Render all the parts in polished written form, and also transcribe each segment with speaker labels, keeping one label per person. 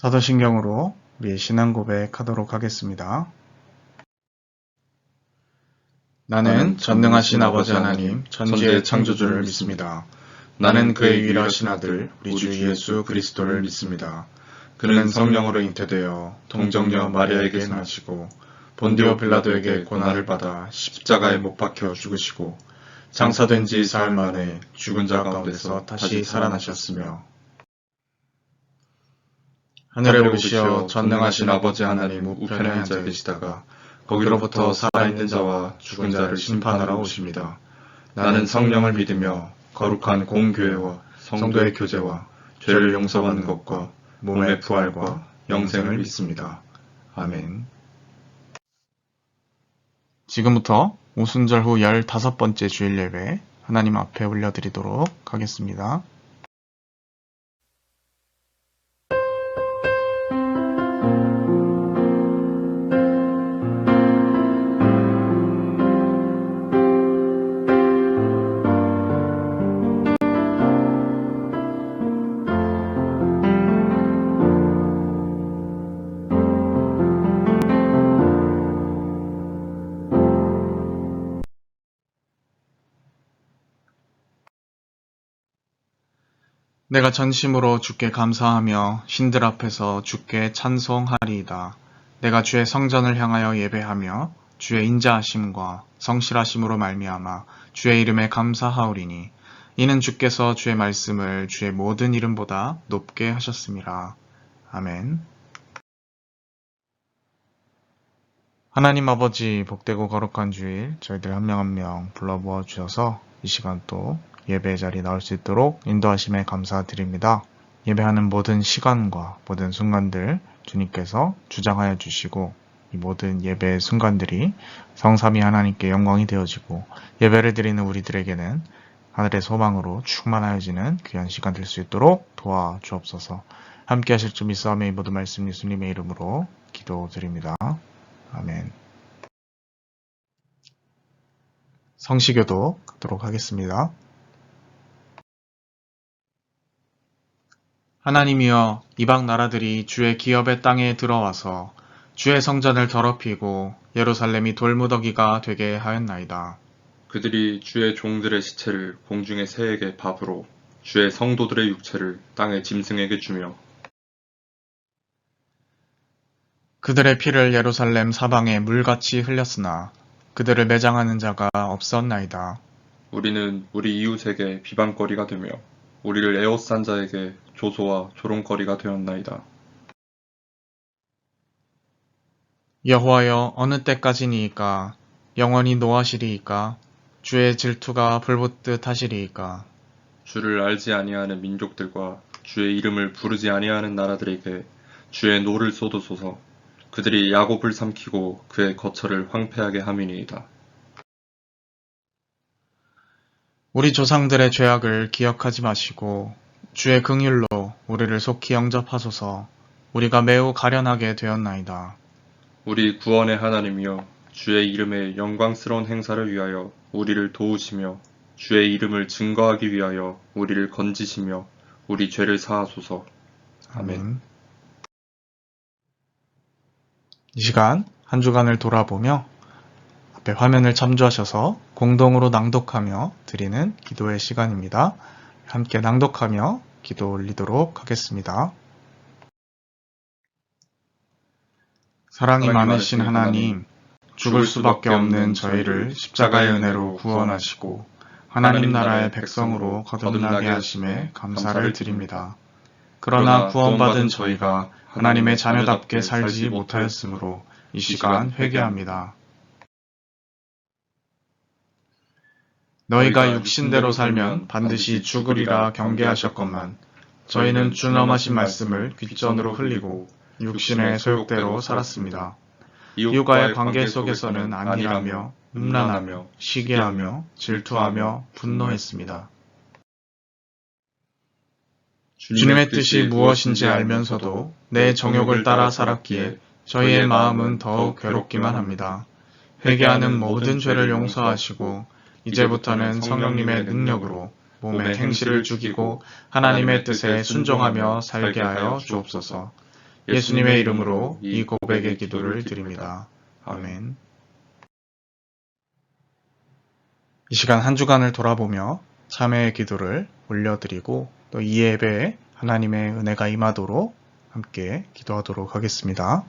Speaker 1: 사도신경으로 우리의 신앙 고백하도록 하겠습니다. 나는 전능하신 아버지 하나님, 천지의 창조주를 믿습니다. 나는 그의 유일하신 아들, 우리 주 예수 그리스도를 믿습니다. 그는 성령으로 잉태되어 동정녀 마리아에게 나시고 본디오 빌라도에게 고난을 받아 십자가에 못 박혀 죽으시고 장사된 지 사흘 만에 죽은 자 가운데서 다시 살아나셨으며 하늘에 오르시어 전능하신 아버지 하나님 우편에 앉아 계시다가 거기로부터 살아있는 자와 죽은 자를 심판하러 오십니다. 나는 성령을 믿으며 거룩한 공교회와 성도의 교제와 죄를 용서받는 것과 몸의 부활과 영생을 믿습니다. 아멘. 지금부터 오순절 후 15번째 주일 예배 하나님 앞에 올려드리도록 하겠습니다. 내가 전심으로 주께 감사하며 신들 앞에서 주께 찬송하리이다. 내가 주의 성전을 향하여 예배하며 주의 인자하심과 성실하심으로 말미암아 주의 이름에 감사하오리니 이는 주께서 주의 말씀을 주의 모든 이름보다 높게 하셨음이라. 아멘. 하나님 아버지 복되고 거룩한 주일 저희들 한 명 한 명 불러모아 주셔서 이 시간 또 예배의 자리에 나올 수 있도록 인도하심에 감사드립니다. 예배하는 모든 시간과 모든 순간들 주님께서 주장하여 주시고 이 모든 예배의 순간들이 성삼위 하나님께 영광이 되어지고 예배를 드리는 우리들에게는 하늘의 소망으로 충만하여지는 귀한 시간 될 수 있도록 도와주옵소서. 함께 하실 줄 믿사오며 이 모든 말씀 예수님의 이름으로 기도드립니다. 아멘. 성시교도 하도록 하겠습니다. 하나님이여 이방 나라들이 주의 기업의 땅에 들어와서 주의 성전을 더럽히고 예루살렘이 돌무더기가 되게 하였나이다.
Speaker 2: 그들이 주의 종들의 시체를 공중의 새에게 밥으로 주의 성도들의 육체를 땅의 짐승에게 주며
Speaker 1: 그들의 피를 예루살렘 사방에 물같이 흘렸으나 그들을 매장하는 자가 없었나이다.
Speaker 2: 우리는 우리 이웃에게 비방거리가 되며 우리를 에워싼 자에게 조소와 조롱거리가 되었나이다.
Speaker 1: 여호와여 어느 때까지니이까 영원히 노하시리이까 주의 질투가 불붙듯 하시리이까.
Speaker 2: 주를 알지 아니하는 민족들과 주의 이름을 부르지 아니하는 나라들에게 주의 노를 쏟으소서. 그들이 야곱을 삼키고 그의 거처를 황폐하게 함이니이다.
Speaker 1: 우리 조상들의 죄악을 기억하지 마시고 주의 긍휼로 우리를 속히 영접하소서. 우리가 매우 가련하게 되었나이다.
Speaker 2: 우리 구원의 하나님이여 주의 이름의 영광스러운 행사를 위하여 우리를 도우시며 주의 이름을 증거하기 위하여 우리를 건지시며 우리 죄를 사하소서. 아멘.
Speaker 1: 이 시간 한 주간을 돌아보며 앞에 화면을 참조하셔서 공동으로 낭독하며 드리는 기도의 시간입니다. 함께 낭독하며 기도 올리도록 하겠습니다. 사랑이 많으신 하나님, 죽을 수밖에 없는 저희를 십자가의 은혜로 구원하시고 하나님 나라의 백성으로 거듭나게 하심에 감사를 드립니다. 그러나 구원받은 저희가 하나님의 자녀답게 살지 못하였으므로 이 시간 회개합니다. 너희가 육신대로 살면 반드시 죽으리라 경계하셨건만 저희는 준엄하신 말씀을 귓전으로 흘리고 육신의 소욕대로 살았습니다. 이웃과의 관계 속에서는 안일하며 음란하며 시기하며 질투하며 분노했습니다. 주님의 뜻이 무엇인지 알면서도 내 정욕을 따라 살았기에 저희의 마음은 더욱 괴롭기만 합니다. 회개하는 모든 죄를 용서하시고 이제부터는 성령님의 능력으로 몸의 행실을 죽이고 하나님의 뜻에 순종하며 살게 하여 주옵소서. 예수님의 이름으로 이 고백의 기도를 드립니다. 아멘. 이 시간 한 주간을 돌아보며 참회의 기도를 올려드리고 또 이 예배에 하나님의 은혜가 임하도록 함께 기도하도록 하겠습니다.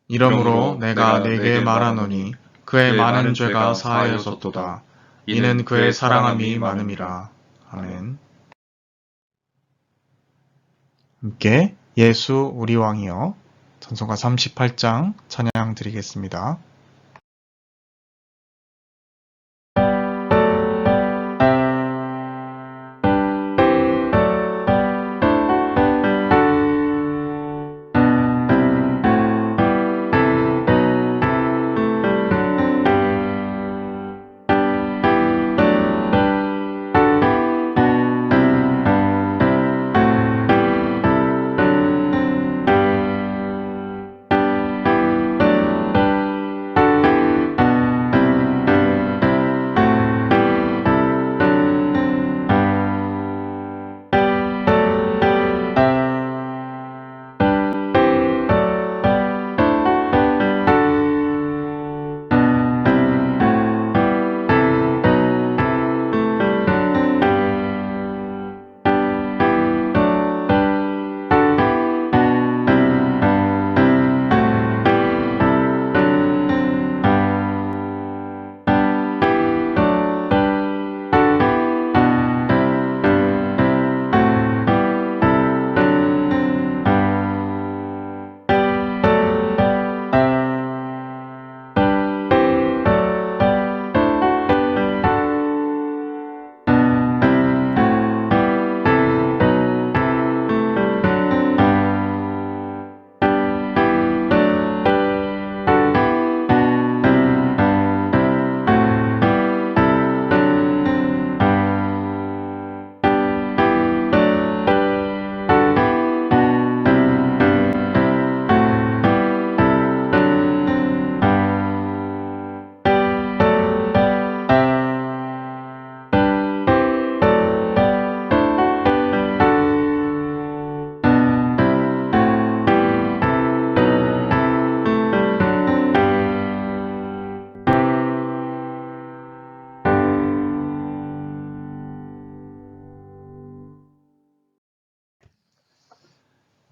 Speaker 1: 이러므로 내가 네게 말하노니 그의 많은 죄가 사하여졌도다. 이는 그의 사랑함이 많음이라. 아멘. 함께 예수 우리 왕이여 찬송가 38장 찬양 드리겠습니다.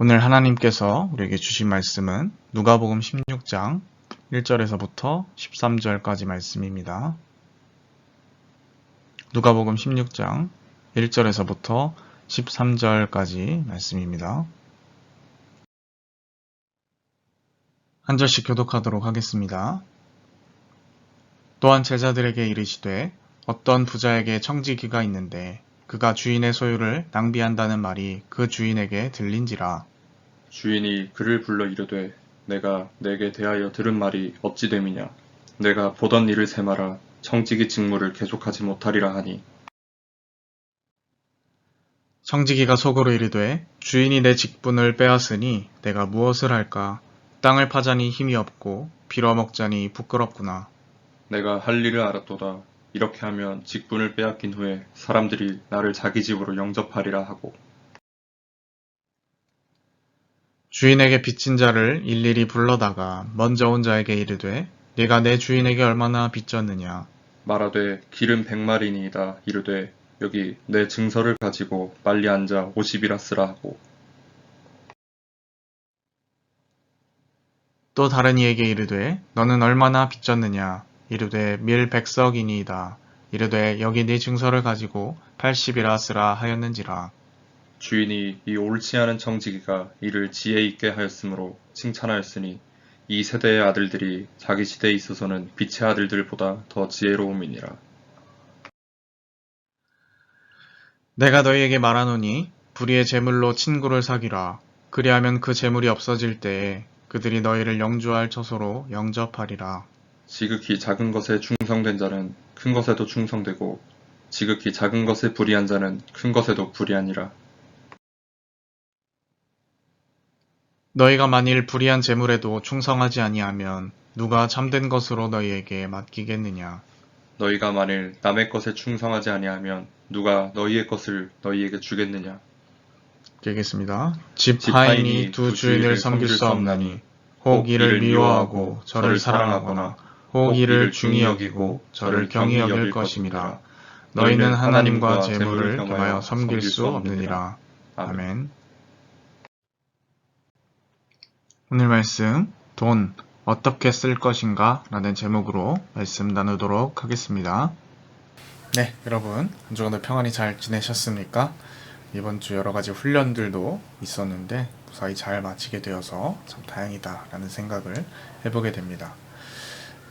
Speaker 1: 오늘 하나님께서 우리에게 주신 말씀은 누가복음 16장 1절에서부터 13절까지 말씀입니다. 누가복음 16장 1절에서부터 13절까지 말씀입니다. 한 절씩 교독하도록 하겠습니다. 또한 제자들에게 이르시되 어떤 부자에게 청지기가 있는데 그가 주인의 소유를 낭비한다는 말이 그 주인에게 들린지라.
Speaker 2: 주인이 그를 불러 이르되 내가 내게 대하여 들은 말이 어찌 됨이냐. 내가 보던 일을 세마라. 청지기 직무를 계속하지 못하리라 하니.
Speaker 1: 청지기가 속으로 이르되 주인이 내 직분을 빼앗으니 내가 무엇을 할까? 땅을 파자니 힘이 없고 빌어먹자니 부끄럽구나.
Speaker 2: 내가 할 일을 알았도다. 이렇게 하면 직분을 빼앗긴 후에 사람들이 나를 자기 집으로 영접하리라 하고.
Speaker 1: 주인에게 빚진 자를 일일이 불러다가 먼저 온 자에게 이르되 네가 내 주인에게 얼마나 빚졌느냐.
Speaker 2: 말하되 기름 100마리니이다. 이르되 여기 내 증서를 가지고 빨리 앉아 50이라 쓰라 하고.
Speaker 1: 또 다른 이에게 이르되 너는 얼마나 빚졌느냐. 이르되 밀 100석이니이다. 이르되 여기 네 증서를 가지고 80이라 쓰라 하였는지라.
Speaker 2: 주인이 이 옳지 않은 청지기가 이를 지혜 있게 하였으므로 칭찬하였으니 이 세대의 아들들이 자기 시대에 있어서는 빛의 아들들보다 더 지혜로움이니라.
Speaker 1: 내가 너희에게 말하노니 불의의 재물로 친구를 사귀라. 그리하면 그 재물이 없어질 때에 그들이 너희를 영주할 처소로 영접하리라.
Speaker 2: 지극히 작은 것에 충성된 자는 큰 것에도 충성되고 지극히 작은 것에 불의한 자는 큰 것에도 불의하니라.
Speaker 1: 너희가 만일 불의한 재물에도 충성하지 아니하면 누가 참된 것으로 너희에게 맡기겠느냐.
Speaker 2: 너희가 만일 남의 것에 충성하지 아니하면 누가 너희의 것을 너희에게 주겠느냐.
Speaker 1: 되겠습니다. 집하인이 두 주인을 섬길 수 없나니 혹 이를 미워하고 저를 사랑하거나 혹 이를 중히 여기고 저를 경히 여길 것임이라. 너희는 하나님과 재물을 겸하여 섬길 수 없느니라. 아멘. 오늘 말씀 돈 어떻게 쓸 것인가 라는 제목으로 말씀 나누도록 하겠습니다. 네, 여러분 한 주간도 평안히 잘 지내셨습니까? 이번 주 여러 가지 훈련들도 있었는데 무사히 잘 마치게 되어서 참 다행이다 라는 생각을 해보게 됩니다.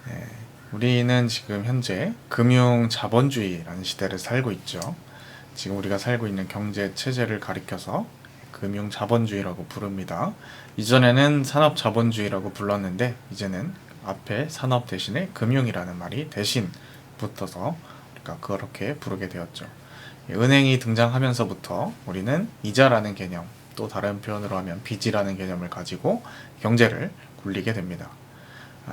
Speaker 1: 네, 우리는 지금 현재 금융 자본주의라는 시대를 살고 있죠. 지금 우리가 살고 있는 경제 체제를 가리켜서 금융 자본주의라고 부릅니다. 이전에는 산업 자본주의라고 불렀는데 이제는 앞에 산업 대신에 금융이라는 말이 대신 붙어서 우리가 그렇게 부르게 되었죠. 은행이 등장하면서부터 우리는 이자라는 개념, 또 다른 표현으로 하면 빚이라는 개념을 가지고 경제를 굴리게 됩니다.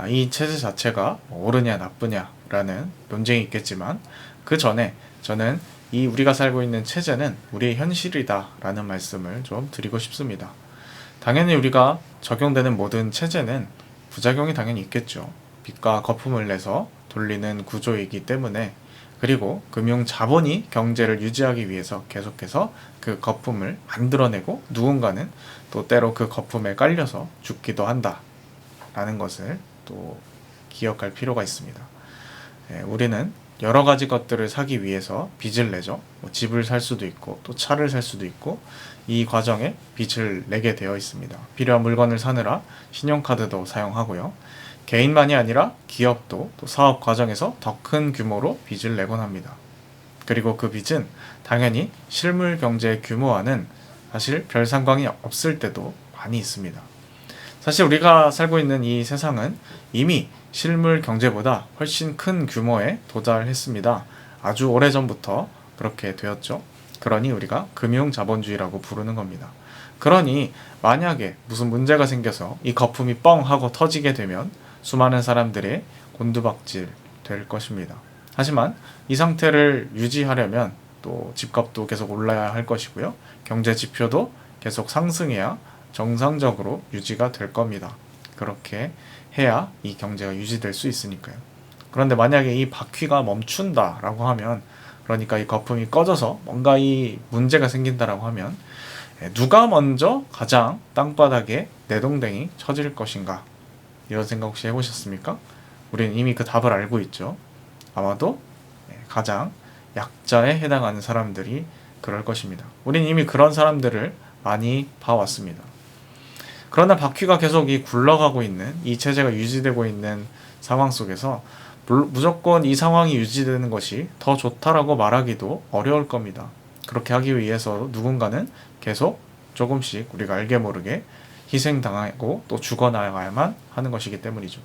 Speaker 1: 이 체제 자체가 옳으냐 나쁘냐라는 논쟁이 있겠지만 그 전에 저는 이 우리가 살고 있는 체제는 우리의 현실이다 라는 말씀을 좀 드리고 싶습니다. 당연히 우리가 적용되는 모든 체제는 부작용이 당연히 있겠죠. 빚과 거품을 내서 돌리는 구조이기 때문에, 그리고 금융 자본이 경제를 유지하기 위해서 계속해서 그 거품을 만들어내고 누군가는 또 때로 그 거품에 깔려서 죽기도 한다 라는 것을 또 기억할 필요가 있습니다. 우리는 여러 가지 것들을 사기 위해서 빚을 내죠. 집을 살 수도 있고 또 차를 살 수도 있고 이 과정에 빚을 내게 되어 있습니다. 필요한 물건을 사느라 신용카드도 사용하고요. 개인만이 아니라 기업도 또 사업 과정에서 더 큰 규모로 빚을 내곤 합니다. 그리고 그 빚은 당연히 실물 경제 규모와는 사실 별 상관이 없을 때도 많이 있습니다. 사실 우리가 살고 있는 이 세상은 이미 실물 경제보다 훨씬 큰 규모에 도달했습니다. 아주 오래전부터 그렇게 되었죠. 그러니 우리가 금융자본주의라고 부르는 겁니다. 그러니 만약에 무슨 문제가 생겨서 이 거품이 뻥 하고 터지게 되면 수많은 사람들의 곤두박질 될 것입니다. 하지만 이 상태를 유지하려면 또 집값도 계속 올라야 할 것이고요. 경제 지표도 계속 상승해야 정상적으로 유지가 될 겁니다. 그렇게 해야 이 경제가 유지될 수 있으니까요. 그런데 만약에 이 바퀴가 멈춘다라고 하면, 그러니까 이 거품이 꺼져서 뭔가 이 문제가 생긴다라고 하면 누가 먼저 가장 땅바닥에 내동댕이 쳐질 것인가? 이런 생각 혹시 해보셨습니까? 우리는 이미 그 답을 알고 있죠. 아마도 가장 약자에 해당하는 사람들이 그럴 것입니다. 우리는 이미 그런 사람들을 많이 봐왔습니다. 그러나 바퀴가 계속 이 굴러가고 있는, 이 체제가 유지되고 있는 상황 속에서 무조건 이 상황이 유지되는 것이 더 좋다라고 말하기도 어려울 겁니다. 그렇게 하기 위해서 누군가는 계속 조금씩 우리가 알게 모르게 희생당하고 또 죽어나가야만 하는 것이기 때문이죠.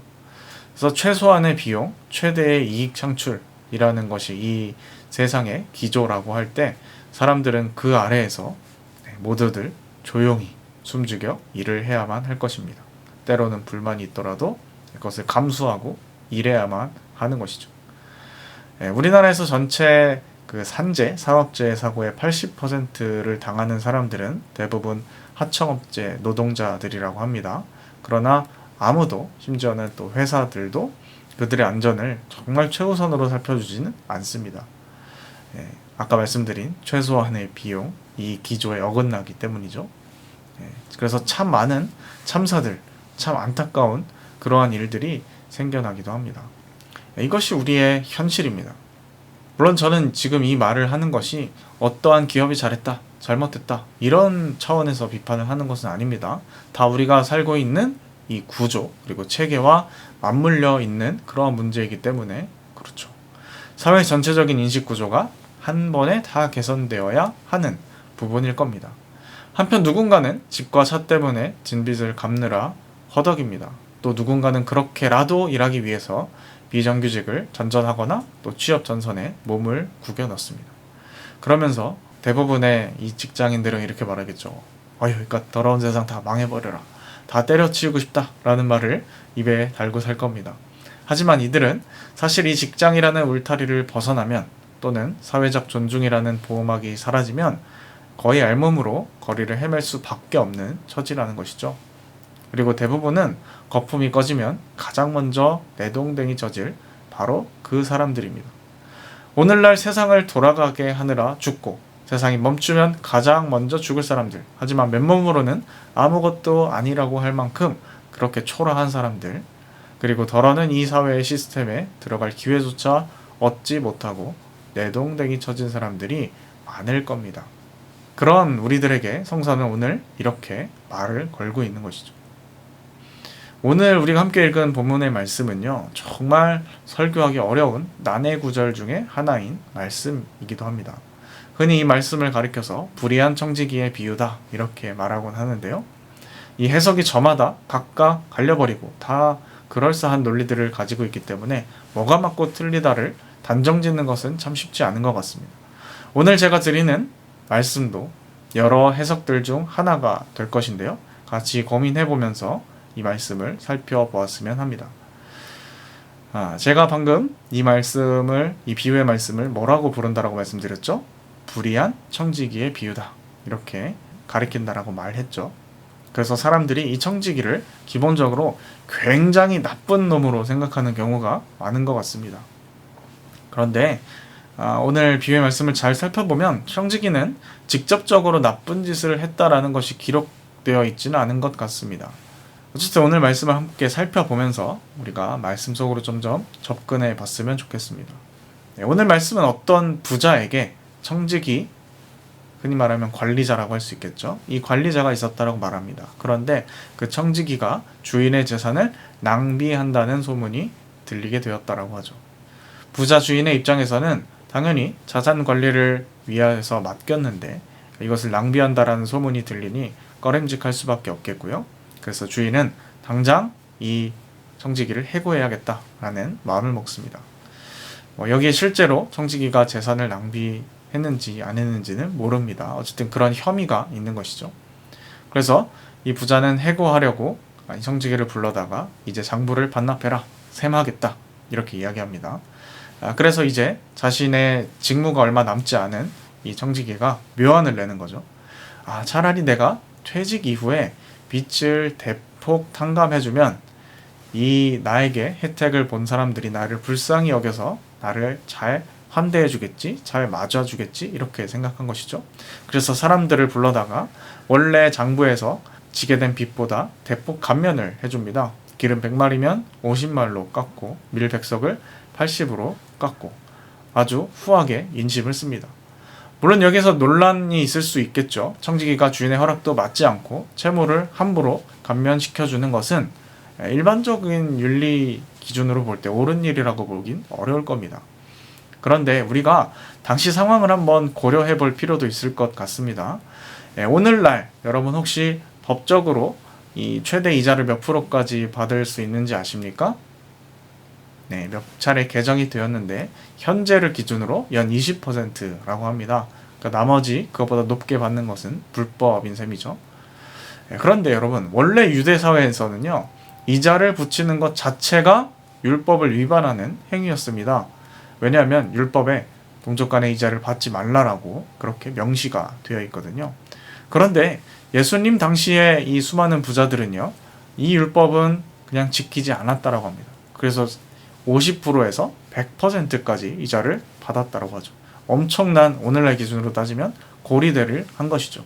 Speaker 1: 그래서 최소한의 비용, 최대의 이익 창출이라는 것이 이 세상의 기조라고 할 때 사람들은 그 아래에서 모두들 조용히 숨죽여 일을 해야만 할 것입니다. 때로는 불만이 있더라도 그것을 감수하고 일해야만 하는 것이죠. 우리나라에서 전체 그 산재, 산업재해 사고의 80%를 당하는 사람들은 대부분 하청업체 노동자들이라고 합니다. 그러나 아무도, 심지어는 또 회사들도 그들의 안전을 정말 최우선으로 살펴주지는 않습니다. 아까 말씀드린 최소한의 비용, 이 기조에 어긋나기 때문이죠. 그래서 참 많은 참사들, 참 안타까운 그러한 일들이 생겨나기도 합니다. 이것이 우리의 현실입니다. 물론 저는 지금 이 말을 하는 것이 어떠한 기업이 잘했다, 잘못했다 이런 차원에서 비판을 하는 것은 아닙니다. 다 우리가 살고 있는 이 구조 그리고 체계와 맞물려 있는 그러한 문제이기 때문에 그렇죠. 사회 전체적인 인식 구조가 한 번에 다 개선되어야 하는 부분일 겁니다. 한편 누군가는 집과 차 때문에 진빚을 갚느라 허덕입니다. 또 누군가는 그렇게라도 일하기 위해서 비정규직을 전전하거나 또 취업 전선에 몸을 구겨 넣습니다. 그러면서 대부분의 이 직장인들은 이렇게 말하겠죠. 어휴, 그러니까 더러운 세상 다 망해버려라. 다 때려치우고 싶다 라는 말을 입에 달고 살 겁니다. 하지만 이들은 사실 이 직장이라는 울타리를 벗어나면 또는 사회적 존중이라는 보호막이 사라지면 거의 알몸으로 거리를 헤맬 수밖에 없는 처지라는 것이죠. 그리고 대부분은 거품이 꺼지면 가장 먼저 내동댕이 젖을 바로 그 사람들입니다. 오늘날 세상을 돌아가게 하느라 죽고 세상이 멈추면 가장 먼저 죽을 사람들, 하지만 맨몸으로는 아무것도 아니라고 할 만큼 그렇게 초라한 사람들, 그리고 덜어는 이 사회의 시스템에 들어갈 기회조차 얻지 못하고 내동댕이 쳐진 사람들이 많을 겁니다. 그런 우리들에게 성서는 오늘 이렇게 말을 걸고 있는 것이죠. 오늘 우리가 함께 읽은 본문의 말씀은요, 정말 설교하기 어려운 난해 구절 중에 하나인 말씀이기도 합니다. 흔히 이 말씀을 가리켜서 불의한 청지기의 비유다 이렇게 말하곤 하는데요. 이 해석이 저마다 각각 갈려버리고 다 그럴싸한 논리들을 가지고 있기 때문에 뭐가 맞고 틀리다를 단정짓는 것은 참 쉽지 않은 것 같습니다. 오늘 제가 드리는 말씀도 여러 해석들 중 하나가 될 것인데요. 같이 고민해보면서 이 말씀을 살펴보았으면 합니다. 제가 방금 이 비유의 말씀을 뭐라고 부른다라고 말씀드렸죠? 불의한 청지기의 비유다. 이렇게 가리킨다라고 말했죠. 그래서 사람들이 이 청지기를 기본적으로 굉장히 나쁜 놈으로 생각하는 경우가 많은 것 같습니다. 그런데 오늘 비유의 말씀을 잘 살펴보면 청지기는 직접적으로 나쁜 짓을 했다라는 것이 기록되어 있지는 않은 것 같습니다. 어쨌든 오늘 말씀을 함께 살펴보면서 우리가 말씀 속으로 점점 접근해 봤으면 좋겠습니다. 오늘 말씀은 어떤 부자에게 청지기, 흔히 말하면 관리자라고 할 수 있겠죠. 이 관리자가 있었다라고 말합니다. 그런데 그 청지기가 주인의 재산을 낭비한다는 소문이 들리게 되었다라고 하죠. 부자 주인의 입장에서는 당연히 자산 관리를 위해서 맡겼는데 이것을 낭비한다라는 소문이 들리니 꺼림직할 수밖에 없겠고요. 그래서 주인은 당장 이 청지기를 해고해야겠다라는 마음을 먹습니다. 여기에 실제로 청지기가 재산을 낭비했는지 안 했는지는 모릅니다. 어쨌든 그런 혐의가 있는 것이죠. 그래서 이 부자는 해고하려고 이 청지기를 불러다가 이제 장부를 반납해라, 셈하겠다 이렇게 이야기합니다. 그래서 이제 자신의 직무가 얼마 남지 않은 이 청지기가 묘안을 내는 거죠. 차라리 내가 퇴직 이후에 빚을 대폭 탕감해주면 이 나에게 혜택을 본 사람들이 나를 불쌍히 여겨서 나를 잘 환대해주겠지, 잘 맞아주겠지 이렇게 생각한 것이죠. 그래서 사람들을 불러다가 원래 장부에서 지게 된 빚보다 대폭 감면을 해줍니다. 기름 100마리면 50말로 깎고 밀 100석을 80으로 깎고 아주 후하게 인심을 씁니다. 물론 여기서 논란이 있을 수 있겠죠. 청지기가 주인의 허락도 받지 않고 채무를 함부로 감면시켜주는 것은 일반적인 윤리 기준으로 볼 때 옳은 일이라고 보긴 어려울 겁니다. 그런데 우리가 당시 상황을 한번 고려해 볼 필요도 있을 것 같습니다. 오늘날 여러분 혹시 법적으로 이 최대 이자를 몇 프로까지 받을 수 있는지 아십니까? 네, 몇 차례 개정이 되었는데 현재를 기준으로 연 20%라고 합니다. 그러니까 나머지 그것보다 높게 받는 것은 불법인 셈이죠. 그런데 여러분 원래 유대 사회에서는요 이자를 붙이는 것 자체가 율법을 위반하는 행위였습니다. 왜냐하면 율법에 동족 간의 이자를 받지 말라라고 그렇게 명시가 되어 있거든요. 그런데 예수님 당시에 이 수많은 부자들은요 이 율법은 그냥 지키지 않았다라고 합니다. 그래서 50%에서 100%까지 이자를 받았다라고 하죠. 엄청난 오늘날 기준으로 따지면 고리대를 한 것이죠.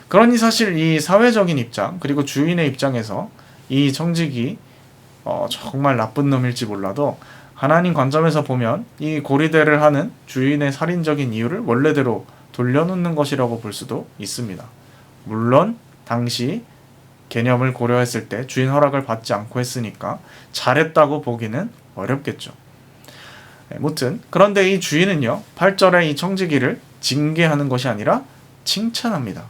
Speaker 1: 그러니 사실 이 사회적인 입장 그리고 주인의 입장에서 이 청직이 정말 나쁜 놈일지 몰라도 하나님 관점에서 보면 이 고리대를 하는 주인의 살인적인 이유를 원래대로 돌려놓는 것이라고 볼 수도 있습니다. 물론 당시 개념을 고려했을 때 주인 허락을 받지 않고 했으니까 잘했다고 보기는 어렵겠죠. 무튼 그런데 이 주인은요 8절에 이 청지기를 징계하는 것이 아니라 칭찬합니다.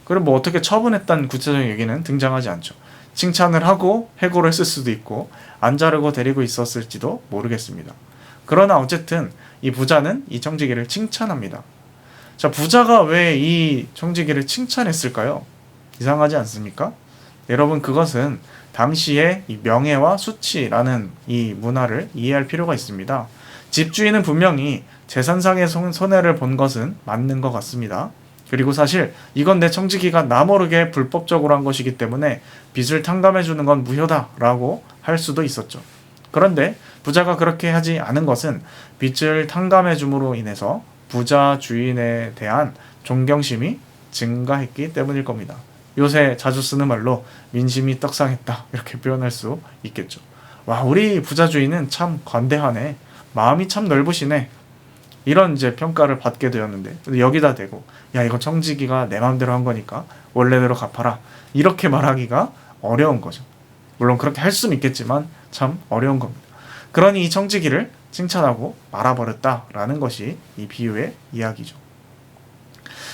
Speaker 1: 그리고 뭐 어떻게 처분했다는 구체적인 얘기는 등장하지 않죠. 칭찬을 하고 해고를 했을 수도 있고 안 자르고 데리고 있었을지도 모르겠습니다. 그러나 어쨌든 이 부자는 이 청지기를 칭찬합니다. 자, 부자가 왜 이 청지기를 칭찬했을까요? 이상하지 않습니까? 여러분 그것은 당시의 이 명예와 수치라는 이 문화를 이해할 필요가 있습니다. 집주인은 분명히 재산상의 손해를 본 것은 맞는 것 같습니다. 그리고 사실 이건 내 청지기가 나 모르게 불법적으로 한 것이기 때문에 빚을 탕감해 주는 건 무효다라고 할 수도 있었죠. 그런데 부자가 그렇게 하지 않은 것은 빚을 탕감해 줌으로 인해서 부자 주인에 대한 존경심이 증가했기 때문일 겁니다. 요새 자주 쓰는 말로 민심이 떡상했다 이렇게 표현할 수 있겠죠. 와, 우리 부자 주인은 참 관대하네, 마음이 참 넓으시네, 이런 이제 평가를 받게 되었는데 여기다 대고 야 이거 청지기가 내 마음대로 한 거니까 원래대로 갚아라 이렇게 말하기가 어려운 거죠. 물론 그렇게 할 수는 있겠지만 참 어려운 겁니다. 그러니 이 청지기를 칭찬하고 말아버렸다라는 것이 이 비유의 이야기죠.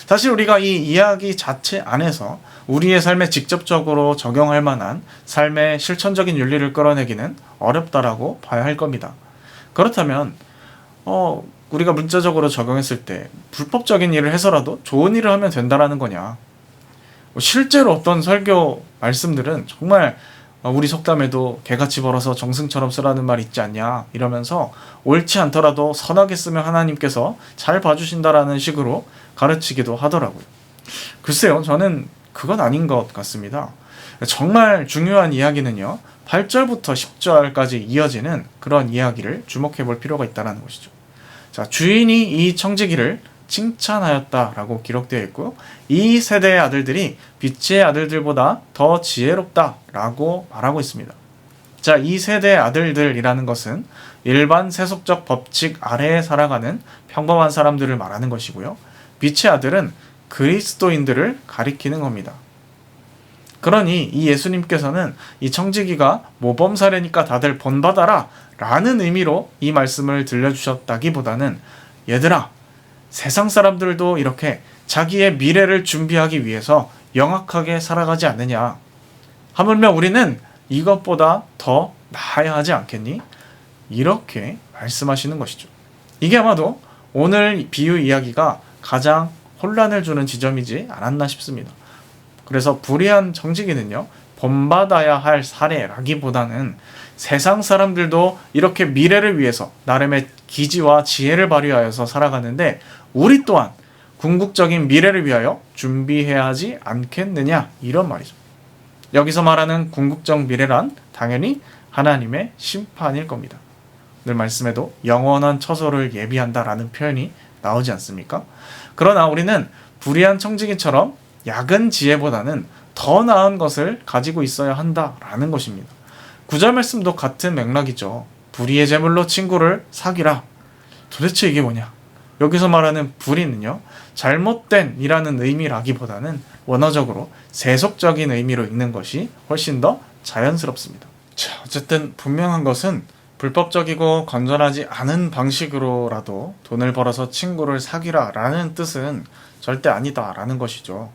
Speaker 1: 사실 우리가 이 이야기 자체 안에서 우리의 삶에 직접적으로 적용할 만한 삶의 실천적인 윤리를 끌어내기는 어렵다라고 봐야 할 겁니다. 그렇다면 우리가 문자적으로 적용했을 때 불법적인 일을 해서라도 좋은 일을 하면 된다라는 거냐. 실제로 어떤 설교 말씀들은 정말 우리 속담에도 개같이 벌어서 정승처럼 쓰라는 말 있지 않냐 이러면서 옳지 않더라도 선하게 쓰면 하나님께서 잘 봐주신다라는 식으로 가르치기도 하더라고요. 글쎄요, 저는 그건 아닌 것 같습니다. 정말 중요한 이야기는요 8절부터 10절까지 이어지는 그런 이야기를 주목해 볼 필요가 있다는 것이죠. 자, 주인이 이 청지기를 칭찬하였다라고 기록되어 있고 이 세대의 아들들이 빛의 아들들보다 더 지혜롭다라고 말하고 있습니다. 자, 이 세대의 아들들이라는 것은 일반 세속적 법칙 아래에 살아가는 평범한 사람들을 말하는 것이고요. 빛의 아들은 그리스도인들을 가리키는 겁니다. 그러니 이 예수님께서는 이 청지기가 모범 사례니까 다들 본받아라 라는 의미로 이 말씀을 들려주셨다기보다는 얘들아, 세상 사람들도 이렇게 자기의 미래를 준비하기 위해서 영악하게 살아가지 않느냐, 하물며 우리는 이것보다 더 나아야 하지 않겠니? 이렇게 말씀하시는 것이죠. 이게 아마도 오늘 비유 이야기가 가장 혼란을 주는 지점이지 않았나 싶습니다. 그래서 불의한 청지기는요 본받아야 할 사례라기보다는 세상 사람들도 이렇게 미래를 위해서 나름의 기지와 지혜를 발휘하여서 살아가는데 우리 또한 궁극적인 미래를 위하여 준비해야 하지 않겠느냐, 이런 말이죠. 여기서 말하는 궁극적 미래란 당연히 하나님의 심판일 겁니다. 오늘 말씀에도 영원한 처소를 예비한다라는 표현이 나오지 않습니까? 그러나 우리는 불의한 청지기처럼 약은 지혜보다는 더 나은 것을 가지고 있어야 한다라는 것입니다. 구절 말씀도 같은 맥락이죠. 불의의 제물로 친구를 사귀라. 도대체 이게 뭐냐? 여기서 말하는 불의는요, 잘못된 이라는 의미라기보다는 원어적으로 세속적인 의미로 읽는 것이 훨씬 더 자연스럽습니다. 자, 어쨌든 분명한 것은 불법적이고 건전하지 않은 방식으로라도 돈을 벌어서 친구를 사귀라 라는 뜻은 절대 아니다 라는 것이죠.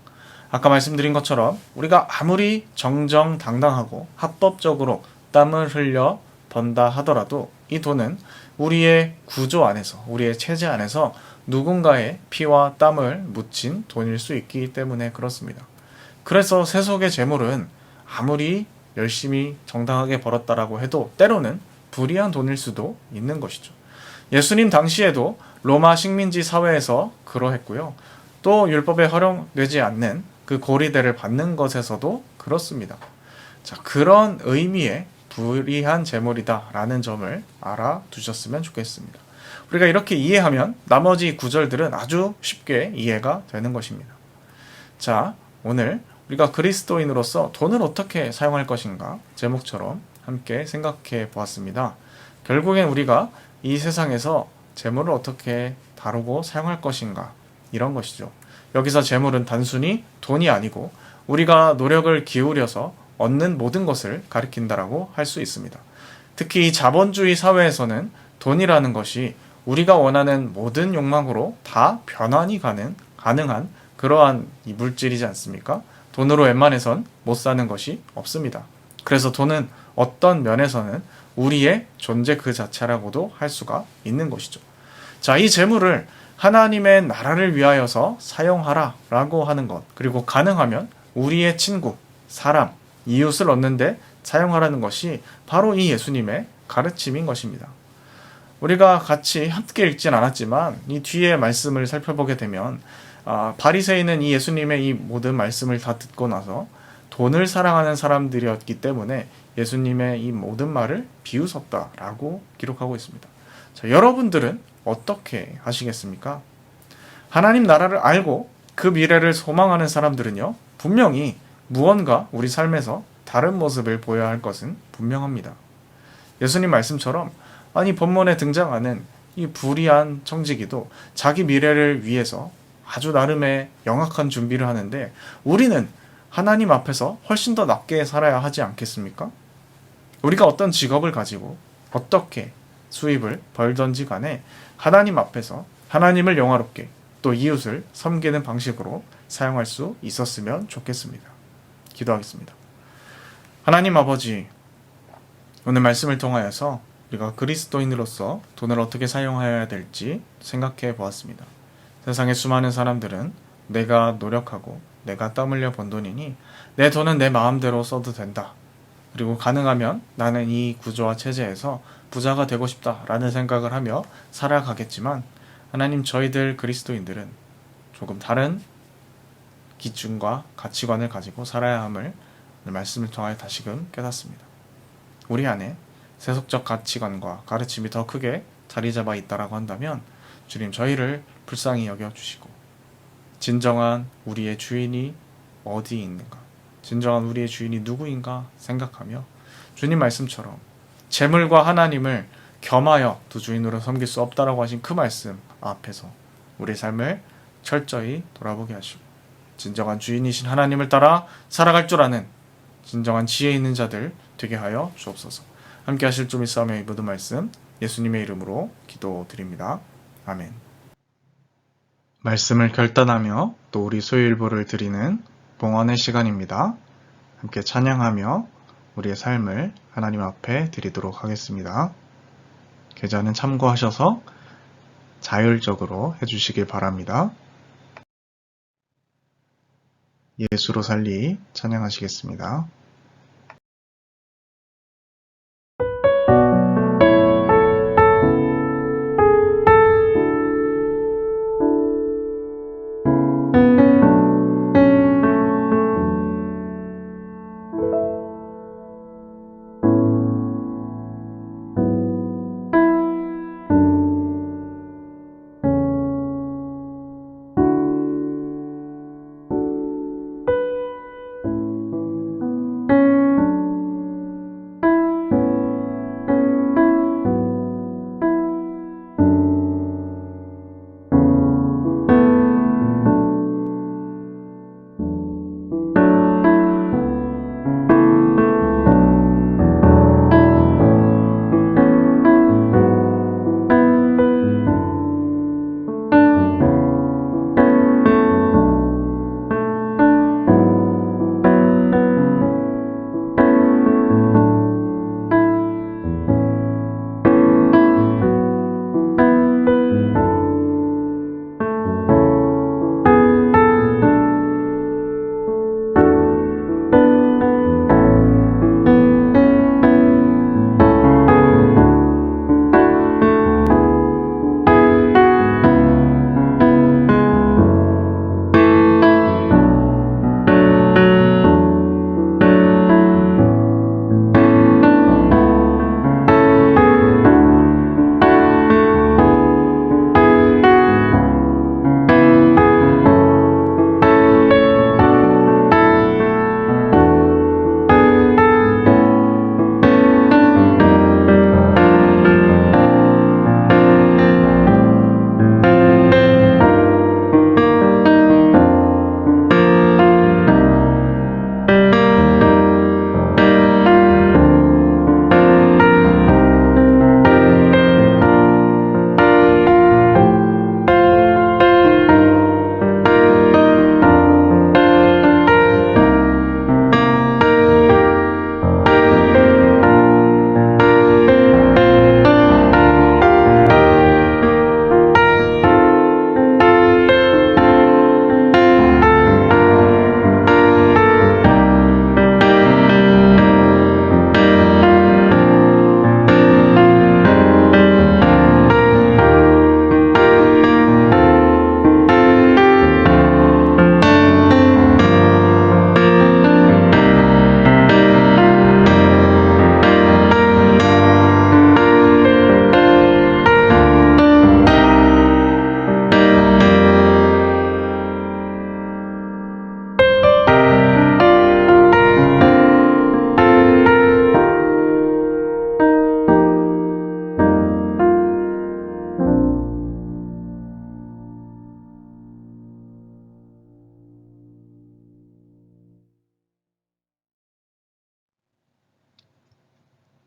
Speaker 1: 아까 말씀드린 것처럼 우리가 아무리 정정당당하고 합법적으로 땀을 흘려 번다 하더라도 이 돈은 우리의 구조 안에서, 우리의 체제 안에서 누군가의 피와 땀을 묻힌 돈일 수 있기 때문에 그렇습니다. 그래서 세속의 재물은 아무리 열심히 정당하게 벌었다라고 해도 때로는 불의한 돈일 수도 있는 것이죠. 예수님 당시에도 로마 식민지 사회에서 그러했고요. 또 율법에 허용되지 않는 그 고리대를 받는 것에서도 그렇습니다. 자, 그런 의미의 불의한 재물이다라는 점을 알아두셨으면 좋겠습니다. 우리가 이렇게 이해하면 나머지 구절들은 아주 쉽게 이해가 되는 것입니다. 자, 오늘 우리가 그리스도인으로서 돈을 어떻게 사용할 것인가 제목처럼 함께 생각해 보았습니다. 결국엔 우리가 이 세상에서 재물을 어떻게 다루고 사용할 것인가 이런 것이죠. 여기서 재물은 단순히 돈이 아니고 우리가 노력을 기울여서 얻는 모든 것을 가리킨다라고 할 수 있습니다. 특히 이 자본주의 사회에서는 돈이라는 것이 우리가 원하는 모든 욕망으로 다 변환이 가능한 그러한 이 물질이지 않습니까? 돈으로 웬만해선 못 사는 것이 없습니다. 그래서 돈은 어떤 면에서는 우리의 존재 그 자체라고도 할 수가 있는 것이죠. 자, 이 재물을 하나님의 나라를 위하여서 사용하라라고 하는 것, 그리고 가능하면 우리의 친구, 사람, 이웃을 얻는데 사용하라는 것이 바로 이 예수님의 가르침인 것입니다. 우리가 같이 함께 읽진 않았지만 이 뒤에 말씀을 살펴보게 되면 바리새인은 이 예수님의 이 모든 말씀을 다 듣고 나서 돈을 사랑하는 사람들이었기 때문에 예수님의 이 모든 말을 비웃었다라고 기록하고 있습니다. 자, 여러분들은 어떻게 하시겠습니까? 하나님 나라를 알고 그 미래를 소망하는 사람들은요, 분명히 무언가 우리 삶에서 다른 모습을 보여야 할 것은 분명합니다. 예수님 말씀처럼 아니 본문에 등장하는 이 불의한 청지기도 자기 미래를 위해서 아주 나름의 영악한 준비를 하는데 우리는 하나님 앞에서 훨씬 더 낫게 살아야 하지 않겠습니까? 우리가 어떤 직업을 가지고 어떻게 수입을 벌던지 간에 하나님 앞에서 하나님을 영화롭게 또 이웃을 섬기는 방식으로 사용할 수 있었으면 좋겠습니다. 기도하겠습니다. 하나님 아버지, 오늘 말씀을 통하여서 우리가 그리스도인으로서 돈을 어떻게 사용해야 될지 생각해 보았습니다. 세상의 수많은 사람들은 내가 노력하고 내가 땀 흘려 번 돈이니 내 돈은 내 마음대로 써도 된다. 그리고 가능하면 나는 이 구조와 체제에서 부자가 되고 싶다라는 생각을 하며 살아가겠지만 하나님, 저희들 그리스도인들은 조금 다른 기준과 가치관을 가지고 살아야 함을 오늘 말씀을 통하여 다시금 깨닫습니다. 우리 안에 세속적 가치관과 가르침이 더 크게 자리 잡아 있다라고 한다면 주님, 저희를 불쌍히 여겨주시고 진정한 우리의 주인이 어디 있는가, 진정한 우리의 주인이 누구인가 생각하며 주님 말씀처럼 재물과 하나님을 겸하여 두 주인으로 섬길 수 없다라고 하신 그 말씀 앞에서 우리의 삶을 철저히 돌아보게 하시고 진정한 주인이신 하나님을 따라 살아갈 줄 아는 진정한 지혜 있는 자들 되게 하여 주옵소서. 함께 하실 줄 믿사오며 이 모든 말씀 예수님의 이름으로 기도드립니다. 아멘. 말씀을 결단하며 또 우리 소유일보를 드리는 봉헌의 시간입니다. 함께 찬양하며 우리의 삶을 하나님 앞에 드리도록 하겠습니다. 계좌는 참고하셔서 자율적으로 해주시길 바랍니다. 예수로 살리 찬양하시겠습니다.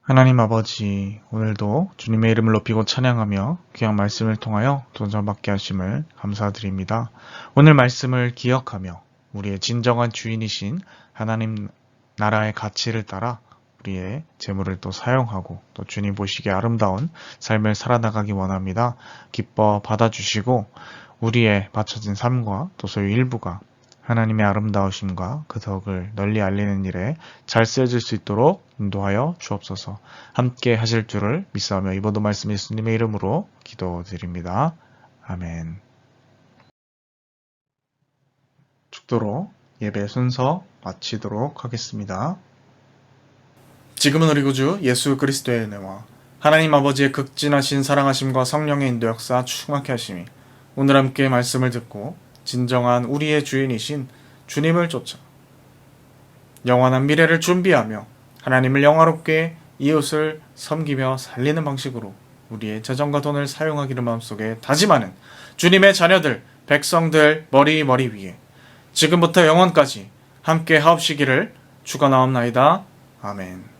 Speaker 1: 하나님 아버지, 오늘도 주님의 이름을 높이고 찬양하며 귀한 말씀을 통하여 don전받게 하심을 감사드립니다. 오늘 말씀을 기억하며 우리의 진정한 주인이신 하나님 나라의 가치를 따라 우리의 재물을 또 사용하고 또 주님 보시기에 아름다운 삶을 살아나가기 원합니다. 기뻐 받아주시고 우리의 바쳐진 삶과 또 소유 일부가 하나님의 아름다우심과 그 덕을 널리 알리는 일에 잘 쓰여질 수 있도록 인도하여 주옵소서. 함께 하실 줄을 믿사오며 이번도 말씀 예수님의 이름으로 기도드립니다. 아멘. 축도로 예배 순서 마치도록 하겠습니다. 지금은 우리 구주 예수 그리스도의 은혜와 하나님 아버지의 극진하신 사랑하심과 성령의 인도 역사 충만케 하심이 오늘 함께 말씀을 듣고 진정한 우리의 주인이신 주님을 쫓아 영원한 미래를 준비하며 하나님을 영화롭게 이웃을 섬기며 살리는 방식으로 우리의 재정과 돈을 사용하기를 마음속에 다짐하는 주님의 자녀들, 백성들 머리 위에 지금부터 영원까지 함께 하옵시기를 축원하옵나이다. 아멘.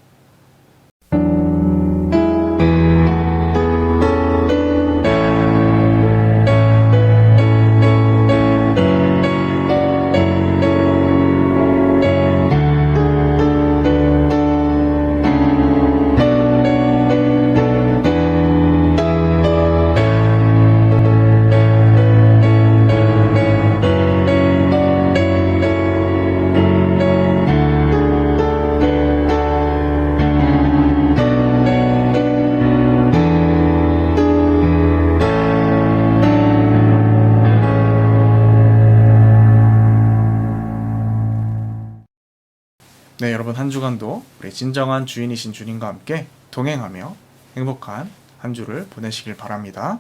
Speaker 1: 네, 여러분 한 주간도 우리 진정한 주인이신 주님과 함께 동행하며 행복한 한 주를 보내시길 바랍니다.